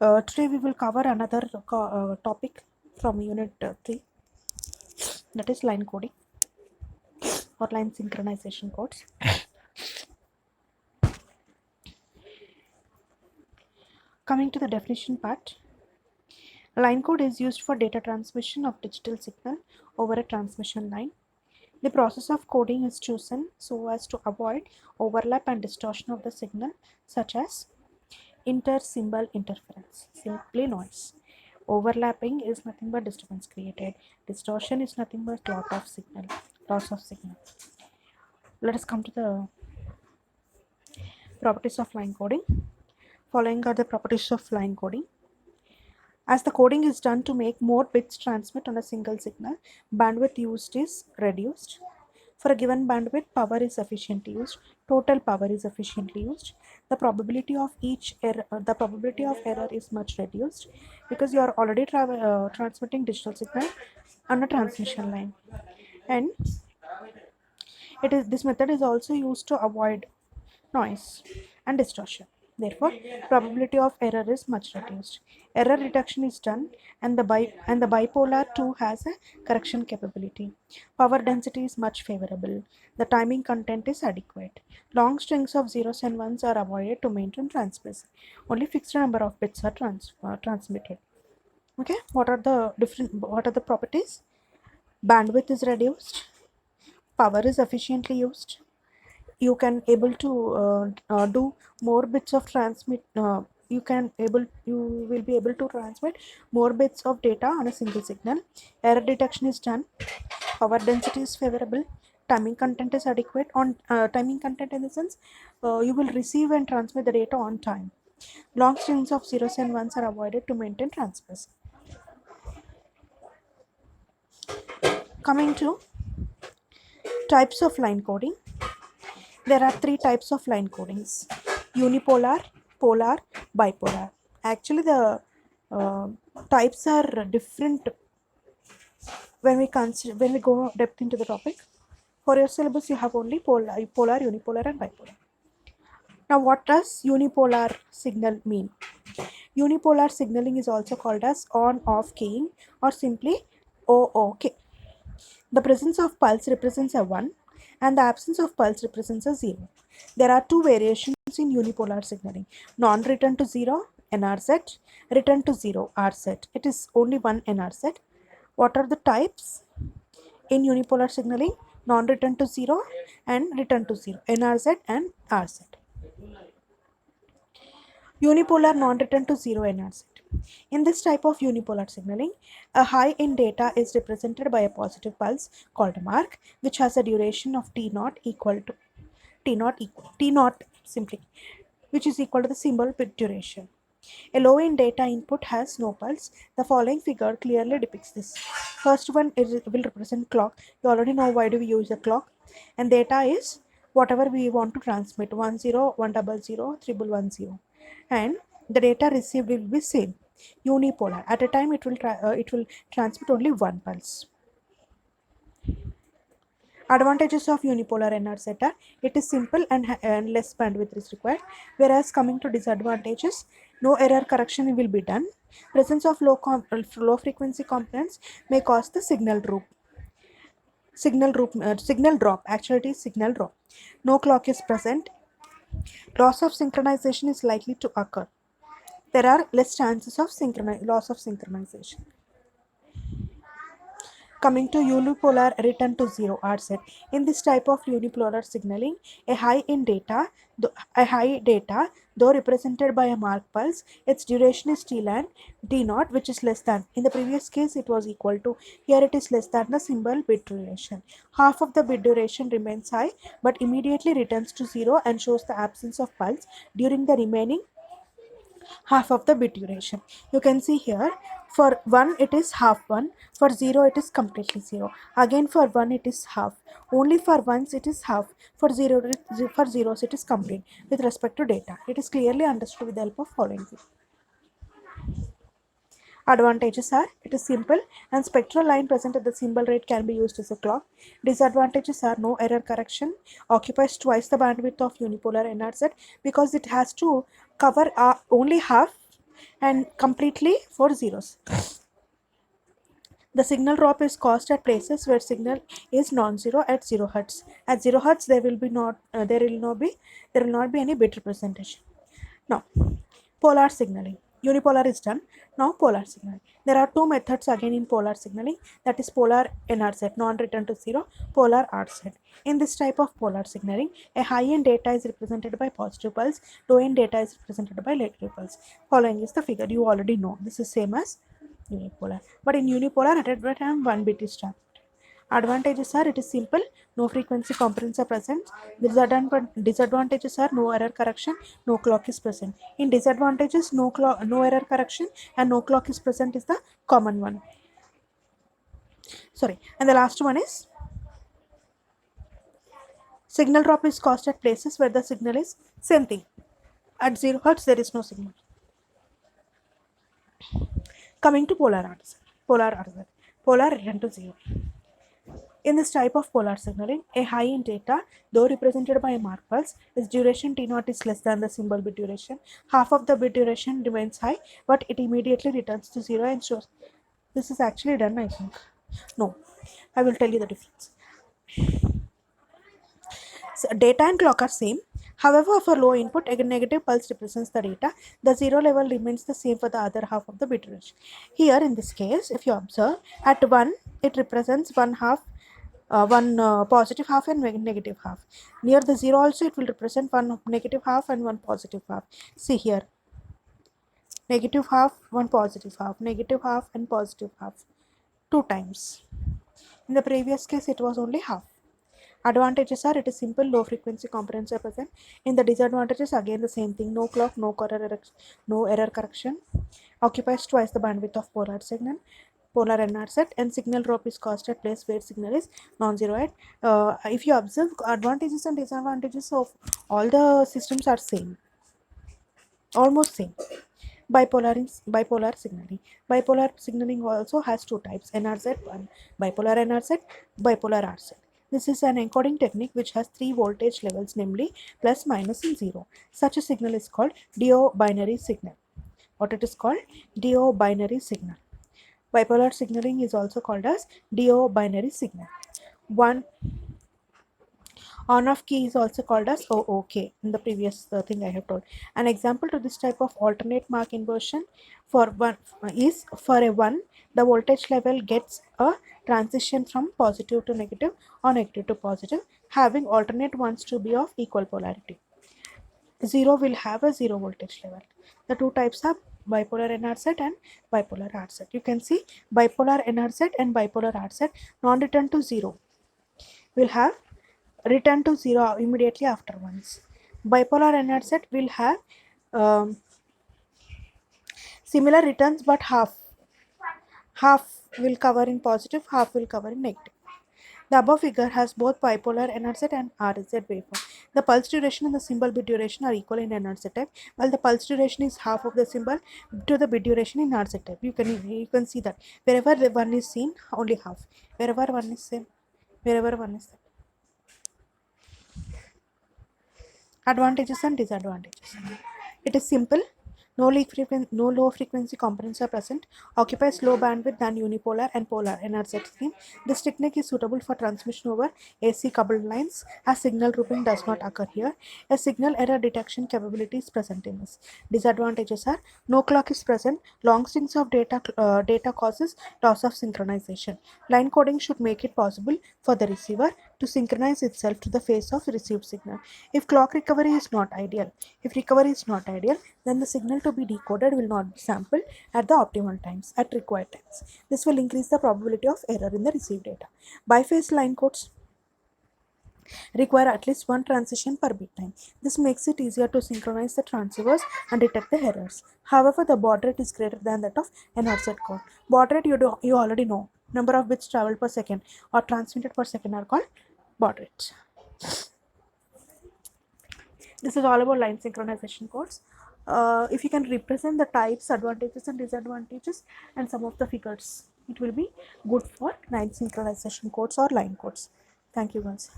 Today we will cover another topic from Unit 3, that is line coding or line synchronization codes. Coming to the definition part, line code is used for data transmission of digital signal over a transmission line. The process of coding is chosen so as to avoid overlap and distortion of the signal, such as inter-symbol interference, simply noise. Overlapping is nothing but disturbance created. Distortion is nothing but loss of signal. Let us come to the properties of line coding. Following are the properties of line coding. As the coding is done to make more bits transmit on a single signal, bandwidth used is reduced. For a given bandwidth, power is efficiently used. Total power is efficiently used. The probability of error is much reduced because you are already transmitting digital signal on a transmission line, and this method is also used to avoid noise and distortion. Therefore, probability of error is much reduced. Error reduction is done, and the bipolar too has a correction capability. Power density is much favorable. The timing content is adequate. Long strings of zeros and ones are avoided to maintain transparency. Only fixed number of bits are transmitted. Okay, what are the properties? Bandwidth is reduced. Power is efficiently used. You can able to do more bits of transmit you will be able to transmit more bits of data on a single signal. Error detection is done. Power density is favorable. Timing content is adequate. On timing content in the sense, you will receive and transmit the data on time. Long strings of zeros and ones are avoided to maintain transparency. Coming to types of line coding, there are three types of line codings: unipolar, polar, bipolar. Actually, the uh, types are different when we go depth into the topic. For your syllabus, you have only polar, unipolar, and bipolar. Now, what does unipolar signal mean? Unipolar signaling is also called as on-off keying or simply OOK. The presence of pulse represents a 1 and the absence of pulse represents a 0. There are two variations in unipolar signaling: non-return to 0 NRZ, return to 0 RZ. It is only one NRZ. What are the types in unipolar signaling? Non-return to 0 and return to 0, NRZ and RZ. Unipolar non-return to 0 NRZ. In this type of unipolar signaling, a high in data is represented by a positive pulse called a mark, which has a duration of T naught equal to T naught simply, which is equal to the symbol bit duration. A low in data input has no pulse. The following figure clearly depicts this. First one will represent clock. You already know why do we use a clock. And data is whatever we want to transmit: 10, 100, 110, and the data received will be same, unipolar. At a time, it will transmit only one pulse. Advantages of unipolar NRZ are: it is simple and less bandwidth is required. Whereas coming to disadvantages, no error correction will be done. Presence of low frequency components may cause the signal drop. Actually, it is signal drop. No clock is present. Loss of synchronization is likely to occur. There are less chances of loss of synchronization. Coming to unipolar return to 0 RZ. In this type of unipolar signaling, a high data, though represented by a mark pulse, its duration is T land T naught, which is less than. In the previous case, it was equal to. Here it is less than the symbol bit duration. Half of the bit duration remains high, but immediately returns to 0 and shows the absence of pulse during the remaining half of the bit duration. You can see here, for 1 it is half 1, for 0 it is completely 0. Again for 1 it is half. Only for ones it is half. For zeros it is complete with respect to data. It is clearly understood with the help of following. Advantages are: it is simple and spectral line present at the symbol rate can be used as a clock. Disadvantages are: no error correction, occupies twice the bandwidth of unipolar NRZ because it has to cover only half, and completely for zeros. The signal drop is caused at places where signal is non-zero at 0 hertz. At 0 hertz, there will not be any bit representation. Now, polar signaling. Unipolar is done. Now, polar signaling. There are two methods again in polar signaling, that is polar NRZ, non-return to zero, polar RZ. In this type of polar signaling, a high-end data is represented by positive pulse, low-end data is represented by negative pulse. Following is the figure. You already know. This is same as unipolar. But in unipolar, at a time, one bit is transmitted. Advantages are, it is simple, no frequency components are present. Disadvantages are, no error correction, no clock is present. In disadvantages, no error correction and no clock is present is the common one. Sorry, and the last one is signal drop is caused at places where the signal is same thing. At 0 hertz, there is no signal. Coming to polar return to 0. In this type of polar signaling, a high in data, though represented by a mark pulse, its duration T0 is less than the symbol bit duration. Half of the bit duration remains high, but it immediately returns to 0 and shows. This is actually done, I think. No, I will tell you the difference. So data and clock are same. However, for low input, a negative pulse represents the data. The 0 level remains the same for the other half of the bit duration. Here, in this case, if you observe, at 1, it represents one positive half and negative half. Near the 0 also, it will represent one negative half and one positive half. See here, negative half, one positive half, negative half and positive half, 2 times. In the previous case, it was only half. Advantages are, it is simple, low frequency components are present. In the disadvantages, again the same thing, no clock, no error correction, occupies twice the bandwidth of polar signal, polar NRZ, and signal drop is caused at place where signal is non-zero. If you observe, advantages and disadvantages of all the systems are same, almost same. Bipolar signaling. Bipolar signaling also has two types, NRZ, bipolar NRZ, bipolar RZ. This is an encoding technique which has 3 voltage levels, namely plus, minus, and 0. Such a signal is called DO binary signal. What it is called? DO binary signal. Bipolar signaling is also called as DO binary signal. One on-off key is also called as OOK in the previous thing I have told. An example to this type of alternate mark inversion for one is for a 1, the voltage level gets a transition from positive to negative or negative to positive, having alternate ones to be of equal polarity. 0 will have a 0 voltage level. The two types are bipolar NRZ and bipolar RZ. You can see bipolar NRZ and bipolar RZ non-return to 0 will have return to 0 immediately after once. Bipolar NRZ will have similar returns, but half will cover in positive, half will cover in negative. The above figure has both bipolar NRZ and RZ waveform. The pulse duration and the symbol bit duration are equal in NRZ type, while the pulse duration is half of the symbol to the bit duration in RZ type. You can see that wherever the one is seen, only half. Wherever one is same, wherever one is same. Advantages and disadvantages. It is simple. No low frequency components are present. Occupies low bandwidth than unipolar and polar NRZ scheme. This technique is suitable for transmission over AC coupled lines, as signal grouping does not occur here. A signal error detection capability is present in this. Disadvantages are, no clock is present. Long strings of data causes loss of synchronization. Line coding should make it possible for the receiver to synchronize itself to the phase of received signal. If recovery is not ideal, then the signal to be decoded will not be sampled at the optimal times, at required times. This will increase the probability of error in the received data. Biphase line codes require at least one transition per bit time. This makes it easier to synchronize the transceivers and detect the errors. However, the baud rate is greater than that of NRZ code. Baud rate you already know. Number of bits traveled per second or transmitted per second are called baud rates. This is all about line synchronization codes. If you can represent the types, advantages and disadvantages and some of the figures, it will be good for line synchronization codes or line codes. Thank you guys.